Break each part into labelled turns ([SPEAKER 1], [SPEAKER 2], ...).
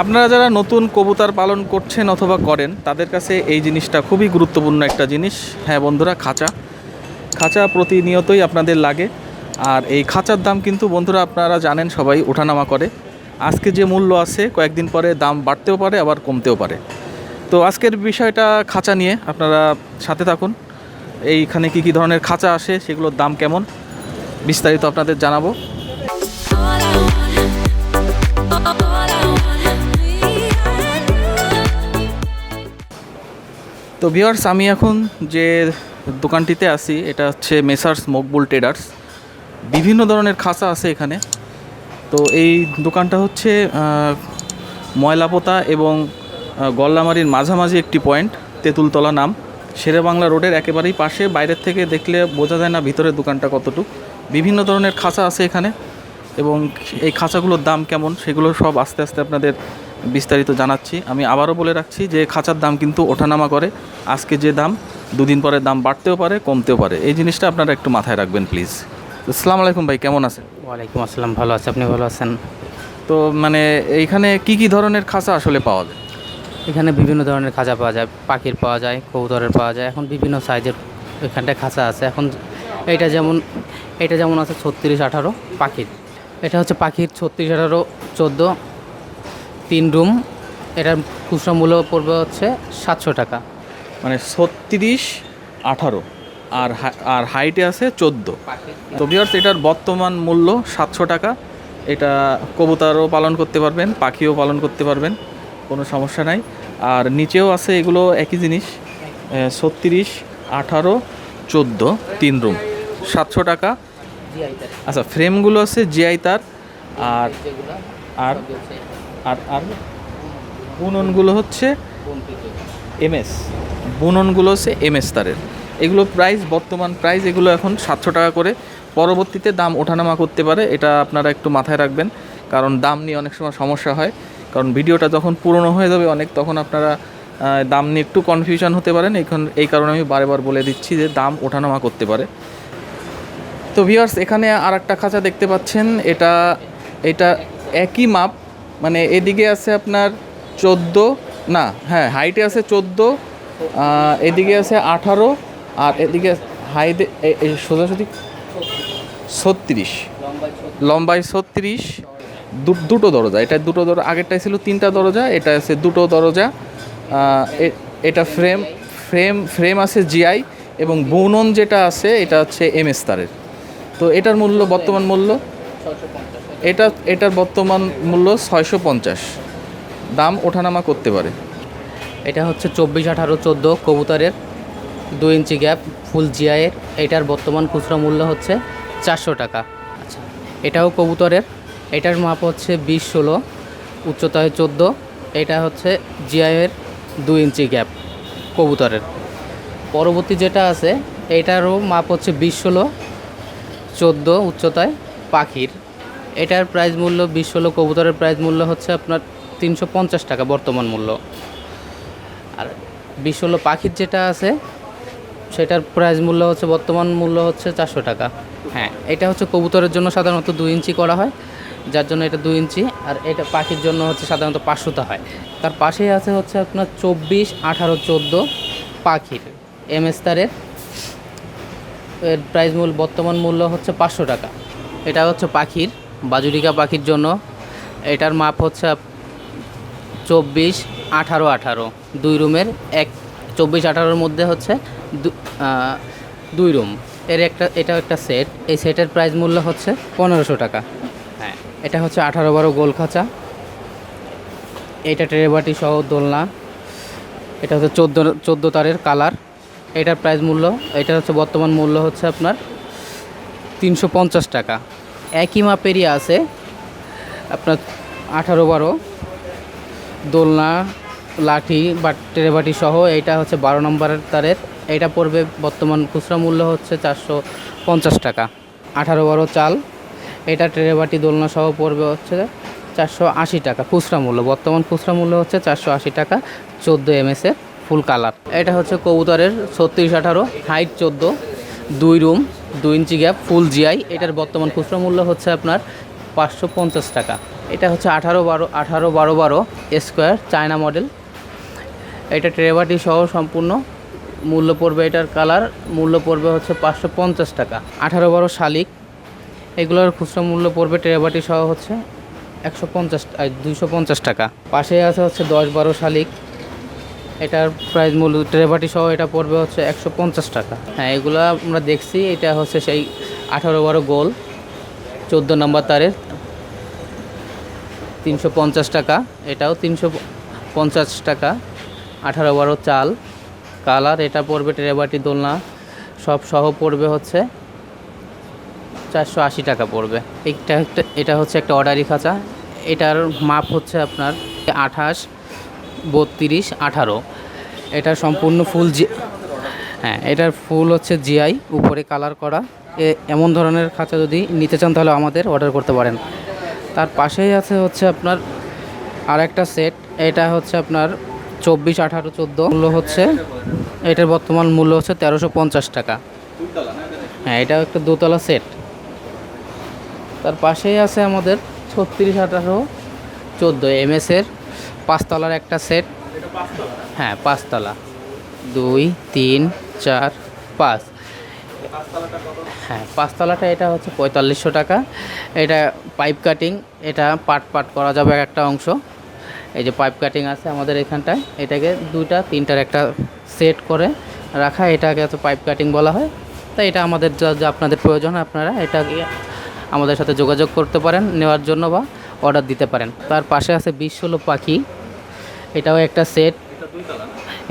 [SPEAKER 1] আপনারা যারা নতুন কবুতর পালন করছেন অথবা করেন তাদের কাছে এই জিনিসটা খুবই গুরুত্বপূর্ণ একটা জিনিস। হ্যাঁ বন্ধুরা, খাঁচা খাঁচা প্রতিনিয়তই আপনাদের লাগে। আর এই খাঁচার দাম কিন্তু বন্ধুরা আপনারা জানেন সবাই ওঠানামা করে। আজকে যে মূল্য আছে কয়েকদিন পরে দাম বাড়তেও পারে আবার কমতেও পারে। তো আজকের বিষয়টা খাঁচা নিয়ে, আপনারা সাথে থাকুন। এইখানে কি কি ধরনের খাঁচা আসে, সেগুলোর দাম কেমন, বিস্তারিত আপনাদের জানাবো। তো ভিউয়ার্স, আমি এখন যে দোকানটিতে আছি এটা হচ্ছে মেসার্স মকবুল ট্রেডার্স। বিভিন্ন ধরনের খাঁচা আছে এখানে। তো এই দোকানটা হচ্ছে ময়লাপোতা এবং গল্লামারির মাঝামাঝি একটি পয়েন্ট, তেঁতুলতলা নাম, শেরেবাংলা রোডের একেবারেই পাশে। বাইরের থেকে দেখলে বোঝা যায় না ভিতরের দোকানটা কতটুকু। বিভিন্ন ধরনের খাঁচা আছে এখানে এবং এই খাঁচাগুলোর দাম কেমন সেগুলো সব আস্তে আস্তে আপনাদের বিস্তারিত জানাচ্ছি। আমি আবারও বলে রাখছি যে খাঁচার দাম কিন্তু ওঠানামা করে। আজকে যে দাম দুদিন পরে দাম বাড়তেও পারে কমতেও পারে, এই জিনিসটা আপনারা একটু মাথায় রাখবেন প্লিজ। আসসালামু আলাইকুম ভাই, কেমন আছেন?
[SPEAKER 2] ওয়ালাইকুম আসসালাম, ভালো আছে। আপনি ভালো আছেন?
[SPEAKER 1] তো মানে এইখানে কি কি ধরনের খাঁচা আসলে পাওয়া যায়?
[SPEAKER 2] এখানে বিভিন্ন ধরনের খাঁচা পাওয়া যায়, পাখির পাওয়া যায়, কবুতরের পাওয়া যায়। এখন বিভিন্ন সাইজের এখানটায় খাঁচা আছে। এখন এটা যেমন আছে 36-18 পাখির। এটা হচ্ছে পাখির 36-18-14 3 রুম। এটার খুচরা মূল্য পড়বে হচ্ছে 700 টাকা।
[SPEAKER 1] মানে 36-18 আর হাইটে আছে 14। তো ভিউয়ার্স, এটার বর্তমান মূল্য 700 টাকা। এটা কবুতরও পালন করতে পারবেন, পাখিও পালন করতে পারবেন, কোনো সমস্যা নাই। আর নিচেও আছে এগুলো একই জিনিস, 36-18-14 3 রুম, 700 টাকা। আচ্ছা, ফ্রেমগুলো আছে জিআই তার। আর আর আর আর বুননগুলো হচ্ছে এমএস, বুননগুলো হচ্ছে এমএস তারের। এগুলো বর্তমান প্রাইস এগুলো এখন 700 টাকা করে। পরবর্তীতে দাম ওঠানামা করতে পারে, এটা আপনারা একটু মাথায় রাখবেন, কারণ দাম নিয়ে অনেক সময় সমস্যা হয়। কারণ ভিডিওটা যখন পুরনো হয়ে যাবে অনেক, তখন আপনারা দাম নিয়ে একটু কনফিউশন হতে পারেন। এই কারণে আমি বারবার বলে দিচ্ছি যে দাম ওঠানামা করতে পারে। তো ভিউয়ার্স, এখানে আর একটা খাঁচা দেখতে পাচ্ছেন। এটা একই মাপ, মানে এদিকে আছে আপনার 14, না হ্যাঁ হাইটে আছে 14, এদিকে আছে 18, আর এদিকে হাইটে সোজাসুজি 36, লম্বায় 36, দুটো দরজা। এটা দুটো দরজা, আগেরটাই ছিল 3টা দরজা, এটা আছে 2টো দরজা। এটা ফ্রেম আছে জিআই, এবং বুনন যেটা আছে এটা হচ্ছে এমএস তারের। তো এটার মূল্য, বর্তমান মূল্য এটার বর্তমান মূল্য 650। দাম ওঠানামা করতে পারে।
[SPEAKER 2] এটা হচ্ছে 24-18-14 কবুতরের 2 ইঞ্চি গ্যাপ, ফুল জিআইয়ের। এটার বর্তমান খুচরা মূল্য হচ্ছে 400 টাকা। আচ্ছা, এটাও কবুতরের। এটার মাপ হচ্ছে 20-16, উচ্চতায় 14। এটা হচ্ছে জিআইয়ের 2 ইঞ্চি গ্যাপ কবুতরের। পরবর্তী যেটা আছে এটারও মাপ হচ্ছে 20-16, 14 উচ্চতায় পাখির। এটার প্রাইস মূল্য 20-16 কবুতরের প্রাইস মূল্য হচ্ছে আপনার 350 টাকা বর্তমান মূল্য। আর 20-16 পাখির যেটা আছে সেটার প্রাইস মূল্য হচ্ছে, বর্তমান মূল্য হচ্ছে 400 টাকা। হ্যাঁ, এটা হচ্ছে কবুতরের জন্য সাধারণত 2 ইঞ্চি করা হয়, যার জন্য এটা 2 ইঞ্চি। আর এটা পাখির জন্য হচ্ছে সাধারণত 500 হয়। তার পাশেই আছে হচ্ছে আপনার 24-18-14 পাখির এমএস তারের। এর প্রাইস মূল্য, বর্তমান মূল্য হচ্ছে 500 টাকা। এটা হচ্ছে পাখির বাজুরিকা পাখির জন্য। এটার মাপ হচ্ছে 24-18-18 2 রুমের। 24-18-র মধ্যে হচ্ছে 2 রুম। এটাও একটা সেট। এই সেটের প্রাইস মূল্য হচ্ছে 1500 টাকা। হ্যাঁ, এটা হচ্ছে 18-12 গোল খাঁচা। এটা ট্রেবাটি সহ দোলনা। এটা হচ্ছে 14 তারের কালার। এটার প্রাইস মূল্য, এটা হচ্ছে বর্তমান মূল্য হচ্ছে আপনার 350 টাকা। একই মাপেরই আছে আপনার 18-12 দোলনা, লাঠি বা ট্রেবাটি সহ। এইটা হচ্ছে 12 নম্বরের তারের। এটা পড়বে, বর্তমান খুচরা মূল্য হচ্ছে 450 টাকা। 18-12 চাল। এটা ট্রেবাটি দোলনা সহ পড়বে হচ্ছে 480 টাকা খুচরা মূল্য। বর্তমান খুচরা মূল্য হচ্ছে 480 টাকা। 14 এমএসের ফুল কালার। এটা হচ্ছে কবুতরের 36-18 হাইট 14, 2 রুম, 2 ইঞ্চি গ্যাপ, ফুল জিআই। এটার বর্তমান খুচরা মূল্য হচ্ছে আপনার 550 টাকা। এটা হচ্ছে 18-12 স্কোয়ার চায়না মডেল। এটা ট্রেবাটি সহ সম্পূর্ণ মূল্য পড়বে, এটার কালার মূল্য পড়বে হচ্ছে 550 টাকা। 18-12 শালিক, এগুলোর খুচরা মূল্য পড়বে ট্রেবাটি সহ হচ্ছে 250 টাকা। পাশে আছে হচ্ছে 10-12 শালিক, এটার প্রাইস মূল্য ট্রেবাটি সহ এটা পড়বে হচ্ছে 150 টাকা। হ্যাঁ, এগুলো আমরা দেখছি, এটা হচ্ছে সেই 18-12 গোল 14 নম্বর তারের 350 টাকা। এটাও 350 টাকা। 18-12 চাল কালার, এটা পড়বে ট্রেবাটি দোলনা সব সহ পড়বে হচ্ছে 480 টাকা পড়বে। এটা হচ্ছে একটা অর্ডারি খাঁচা, এটার মাপ হচ্ছে আপনার 28, 32, 18। এটা সম্পূর্ণ ফুল হ্যাঁ, এটার ফুল হচ্ছে জিআই, উপরে কালার করা। এমন ধরনের খাঁচা যদি নিতে চান তাহলে আমাদের অর্ডার করতে পারেন। তার পাশেই আছে হচ্ছে আপনার আর একটা সেট, এটা হচ্ছে আপনার 24, 18, 14 মূল্য হচ্ছে, এটার বর্তমান মূল্য হচ্ছে 1350 টাকা। হ্যাঁ, এটা একটা দোতলা সেট। তার পাশেই আছে আমাদের 36, 18, 14 এমএসের 5 তলার একটা সেট। হ্যাঁ, 5 তলা, 2, 3, 4, 5। হ্যাঁ, 5 তলাটা এটা হচ্ছে 4500 টাকা। এটা পাইপ কাটিং, এটা পার্ট করা যাবে একটা অংশ। এই যে পাইপ কাটিং আছে আমাদের এখানটায়, এটাকে 2টা 3টার একটা সেট করে রাখা, এটাকে হচ্ছে পাইপ কাটিং বলা হয়। তাই এটা আমাদের যা আপনাদের প্রয়োজন, আপনারা এটাকে আমাদের সাথে যোগাযোগ করতে পারেন নেওয়ার জন্য বা অর্ডার দিতে পারেন। তার পাশে আছে 20-16 পাখি, এটাও একটা সেট,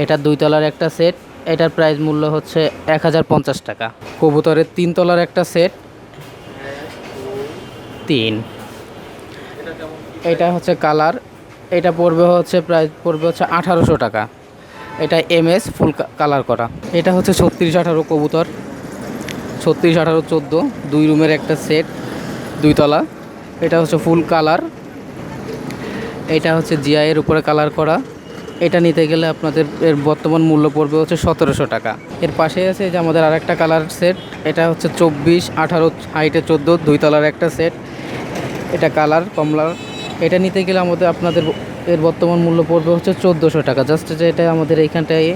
[SPEAKER 2] এটা 2 তলার একটা সেট। এটার প্রাইস মূল্য হচ্ছে 1050 টাকা। কবুতরের 3 তলার একটা সেট, 3। এটা হচ্ছে কালার, এটা পড়বে হচ্ছে প্রাইস পড়বে হচ্ছে 1800 টাকা। এটা এমএস ফুল কালার করা। এটা হচ্ছে 36-18 কবুতর, 36, 18, 14 2 রুমের একটা সেট, 2 তলা। এটা হচ্ছে ফুল কালার, এটা হচ্ছে জিআইয়ের উপরে কালার করা। এটা নিতে গেলে আপনাদের এর বর্তমান মূল্য পড়বে হচ্ছে 1700 টাকা। এর পাশে আছে যে আমাদের আরেকটা কালার সেট, এটা হচ্ছে 24, 18 হাইটে 14 2 তলার একটা সেট, এটা কালার কমলার। এটা নিতে গেলে আপনাদের এর বর্তমান মূল্য পড়বে হচ্ছে 1400 টাকা। জাস্ট যে এটা আমাদের এইখানটায়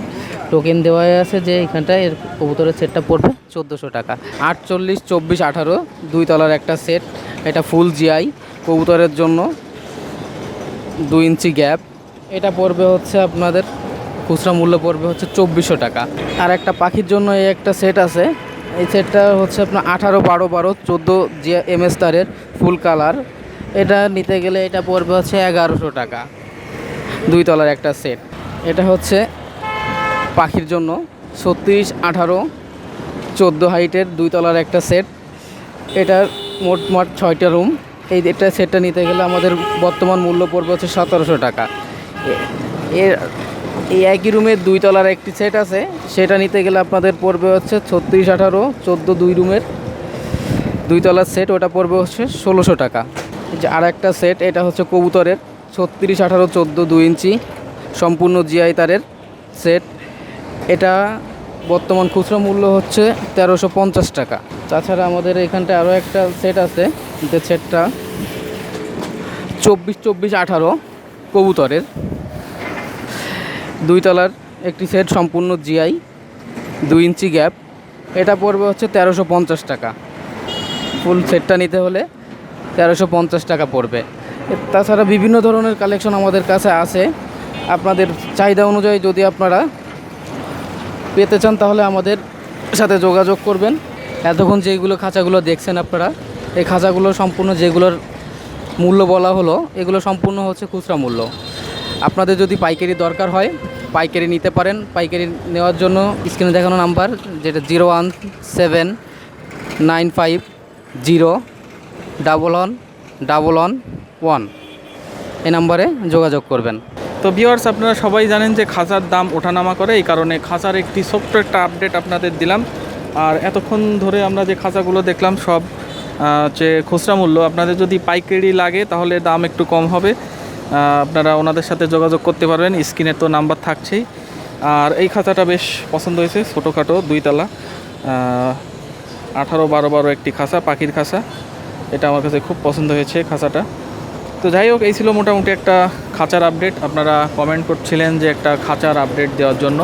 [SPEAKER 2] টোকেন দেওয়া আছে যে এইখানটায় এর কবুতরের সেটটা পড়বে 1400 টাকা। 48, 24, 18 2 তলার একটা সেট, এটা ফুল জিআই কবুতরের জন্য, 2 ইঞ্চি গ্যাপ। এটা পড়বে হচ্ছে আপনাদের খুচরা মূল্য পড়বে হচ্ছে 2400 টাকা। আর একটা পাখির জন্য এই একটা সেট আছে, এই সেটটা হচ্ছে আপনার 18, 12, 12, 14 জিআই এমএস তারের ফুল কালার। এটা নিতে গেলে এটা পড়বে হচ্ছে 1100 টাকা, 2 তলার একটা সেট। এটা হচ্ছে পাখির জন্য 36, 18, 14 হাইটের 2 তলার একটা সেট। এটার মোট 6টা রুম। এটা সেটটা নিতে গেলে আমাদের বর্তমান মূল্য পড়বে হচ্ছে 1700 টাকা। এই একই রুমের 2 তলার একটি সেট আছে, সেটা নিতে গেলে আপনাদের পড়বে হচ্ছে 36, 18, 14 2 রুমের 2 তলার সেট, ওটা পড়বে হচ্ছে 1600 টাকা। যে আর একটা সেট, এটা হচ্ছে কবুতরের 36, 18, 14 2 ইঞ্চি সম্পূর্ণ জিআই তারের সেট। এটা বর্তমান খুচরা মূল্য হচ্ছে 1350 টাকা। তাছাড়া আমাদের এখানটায় আরও একটা সেট আছে, যে সেটটা 24, 24, 18 কবুতরের 2 তলার একটি সেট সম্পূর্ণ জিআই, 2 ইঞ্চি গ্যাপ। এটা পড়বে হচ্ছে 1350 টাকা। ফুল সেটটা নিতে হলে 1350 টাকা পড়বে। তাছাড়া বিভিন্ন ধরনের কালেকশন আমাদের কাছে আছে, আপনাদের চাহিদা অনুযায়ী যদি আপনারা পেতে চান তাহলে আমাদের সাথে যোগাযোগ করবেন। এতক্ষণ যেগুলো খাঁচাগুলো দেখছেন আপনারা, এই খাঁচাগুলো সম্পূর্ণ যেগুলোর মূল্য বলা হলো, এগুলো সম্পূর্ণ হচ্ছে খুচরা মূল্য। আপনাদের যদি পাইকারি দরকার হয় পাইকারি নিতে পারেন। পাইকারি নেওয়ার জন্য স্ক্রিনে দেখানো নাম্বার, যেটা 01795011111, এই নাম্বারে যোগাযোগ করবেন।
[SPEAKER 1] তো ভিউয়ার্স, আপনারা সবাই জানেন যে খাঁচার দাম ওঠানামা করে, এই কারণে খাঁচার একটি ছোট্ট একটা আপডেট আপনাদের দিলাম। আর এতক্ষণ ধরে আমরা যে খাঁচাগুলো দেখলাম সব যে খুচরা মূল্য। আপনাদের যদি পাইকারি লাগে তাহলে দাম একটু কম হবে, আপনারা ওনাদের সাথে যোগাযোগ করতে পারবেন। স্ক্রিনে তো নাম্বার থাকছেই। আর এই খাঁচাটা বেশ পছন্দ হয়েছে, ছোটোখাটো 2 তলা 18, 12, 12 একটি খাঁচা, পাখির খাঁচা। এটা আমার কাছে খুব পছন্দ হয়েছে খাঁচাটা। তো যাই হোক, এই ছিল মোটামুটি একটা খাঁচার আপডেট। আপনারা কমেন্ট করছিলেন যে একটা খাঁচার আপডেট দেওয়ার জন্য।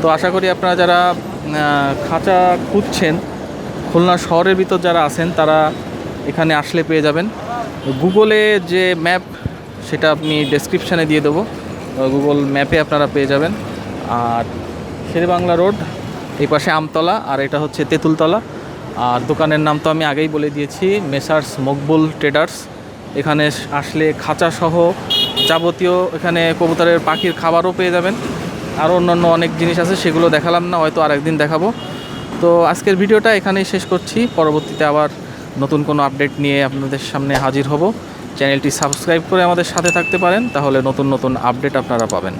[SPEAKER 1] তো আশা করি আপনারা যারা খাঁচা খুঁজছেন, খুলনা শহরের ভিতর যারা আছেন তারা এখানে আসলে পেয়ে যাবেন। গুগলে যে ম্যাপ সেটা আমি ডেসক্রিপশানে দিয়ে দেবো, গুগল ম্যাপে আপনারা পেয়ে যাবেন। আর শেরেবাংলা রোড, এই পাশে আমতলা, আর এটা হচ্ছে তেঁতুলতলা। আর দোকানের নাম তো আমি আগেই বলে দিয়েছি, মেসার্স মকবুল ট্রেডার্স। এখানে আসলে খাঁচাসহ যাবতীয় এখানে কবুতরের পাখির খাবারও পেয়ে যাবেন। আরও অন্যান্য অনেক জিনিস আছে, সেগুলো দেখালাম না, হয়তো আরেকদিন দেখাবো। তো আজকের ভিডিওটা এখানেই শেষ করছি। পরবর্তীতে আবার নতুন কোনো আপডেট নিয়ে আপনাদের সামনে হাজির হব। চ্যানেলটি সাবস্ক্রাইব করে আমাদের সাথে থাকতে পারেন, তাহলে নতুন নতুন আপডেট আপনারা পাবেন।